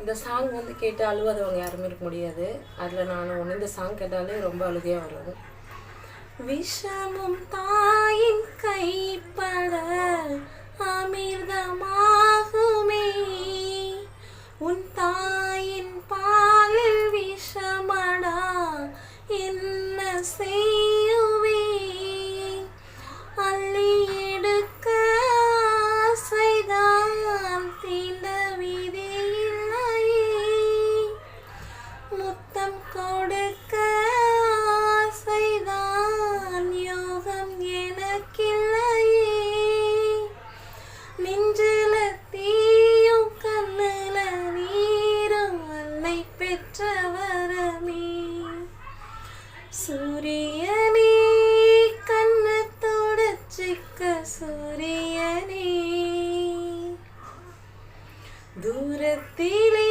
இந்த சாங் வந்து கேட்டு அழுவாதவங்க யாருமே இருக்க முடியாது. அதில் நான் ஒன்று, இந்த சாங் கேட்டாலே ரொம்ப அழுகையாக வரும். விஷமும் தாயின் கைப்பட அமிர்தமாகுமே, உன் தாயின் பாலில் விஷமடா என்ன செய்யுவே, அள்ளி எடுக்க ஆசைதான் தீண்ட விதியில்லையே, முத்தம் கொடுக்க ஆசைதான் யோகம் எனக்கில்லையே, நெஞ்சில தீயும் கண்ணுல நீரும் அன்னை பெற்ற வரமே, சூரியனே கண்ணு தொடச்சிக்க சூரியனே, தூரத்திலே